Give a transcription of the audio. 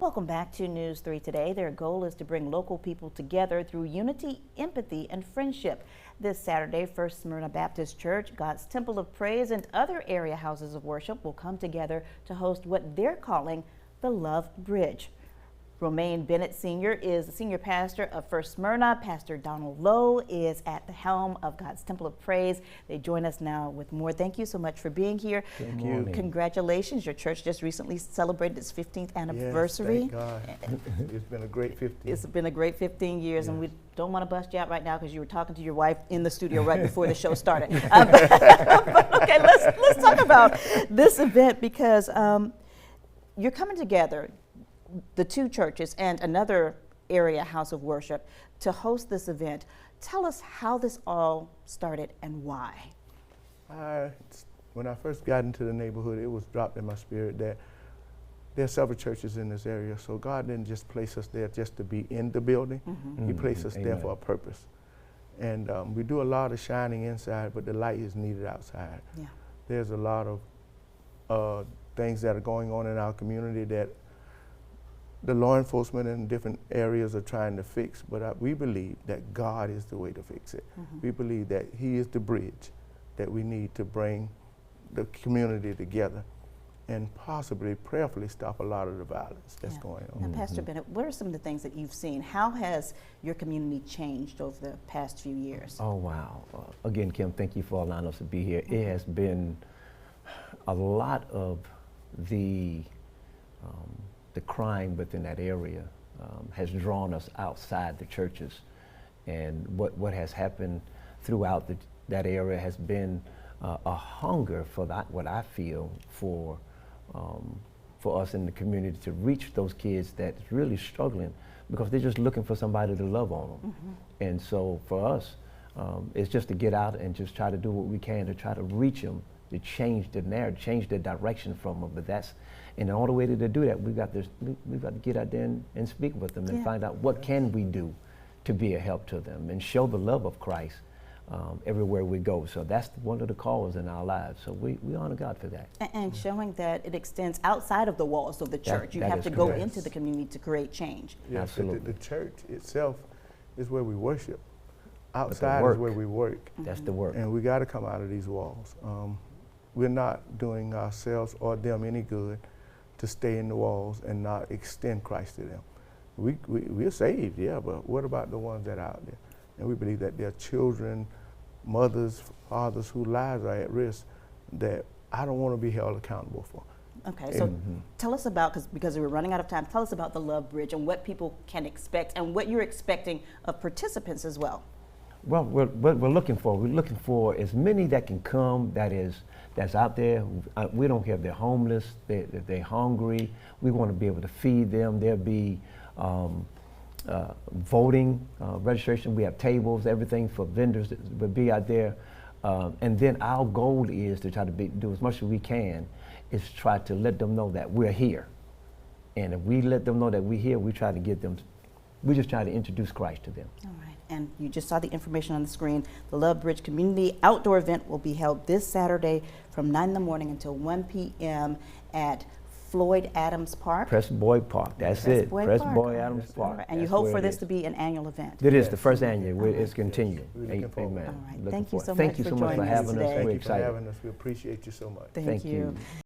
Welcome back to News 3 Today. Their goal is to bring local people together through unity, empathy, and friendship. This Saturday, First Smyrna Baptist Church, God's Temple of Praise, and other area houses of worship will come together to host what they're calling the Love Bridge. Romaine Bennett Sr. is the senior pastor of First Smyrna. Pastor Donald Lowe is at the helm of God's Temple of Praise. They join us now with more. Thank you so much for being here. Thank you. Congratulations. Your church just recently celebrated its 15th anniversary. Yes, thank God. It's been a great 15. It's been a great 15 years, Yes. and we don't want to bust you out right now because you were talking to your wife in the studio right before the show started. Okay, let's talk about this event because you're coming together, the two churches and another area house of worship, to host this event. Tell us how this all started and why. When I first got into the neighborhood, it was dropped in my spirit that there are several churches in this area, so God didn't just place us there just to be in the building. He placed us there for a purpose. And we do a lot of shining inside, but the light is needed outside. Yeah. There's a lot of things that are going on in our community that the law enforcement in different areas are trying to fix, but we believe that God is the way to fix it. We believe that He is the bridge that we need to bring the community together and possibly, prayerfully stop a lot of the violence that's going on. Now, Pastor Bennett, what are some of the things that you've seen? How has your community changed over the past few years? Oh, wow. Again, Kim, thank you for allowing us to be here. It has been a lot of the crime within that area has drawn us outside the churches. And what has happened throughout that area has been a hunger for what I feel for us in the community to reach those kids that's really struggling because they're just looking for somebody to love on them. And so for us, it's just to get out and just try to do what we can to try to reach them, to change the narrative, change the direction from them. But that's, and all the way to do that, we've got to get out there and speak with them and find out what can we do to be a help to them and show the love of Christ everywhere we go. So that's one of the calls in our lives. So we honor God for that. And showing that it extends outside of the walls of the church. You have to go into the community to create change. Yes, absolutely. The church itself is where we worship. Outside is where we work. That's the work. And we got to come out of these walls. We're not doing ourselves or them any good to stay in the walls and not extend Christ to them. We're saved, yeah, but what about the ones that are out there? And we believe that there are children, mothers, fathers whose lives are at risk that I don't want to be held accountable for. Okay, so tell us about, because we're running out of time, tell us about the Love Bridge and what people can expect and what you're expecting of participants as well. Well, what we're looking for as many that can come, that's out there. We don't care if they're homeless, if they're hungry. We want to be able to feed them. There'll be voting, registration. We have tables, everything for vendors that will be out there. And then our goal is to try to do as much as we can, is try to let them know that we're here. And if we let them know that we're here, we just try to introduce Christ to them. All right. And you just saw the information on the screen. The Love Bridge Community Outdoor Event will be held this Saturday from 9 in the morning until 1 p.m. at Floyd Adams Park. Preston Boyd Park, that's it. Preston Boyd Adams Park. And you hope for this to be an annual event. It is the first annual. It's continued. Amen. All right. Looking Thank you forward. so Thank much you for so much joining for us having today. us. We're Thank you for excited. having us. We appreciate you so much. Thank you.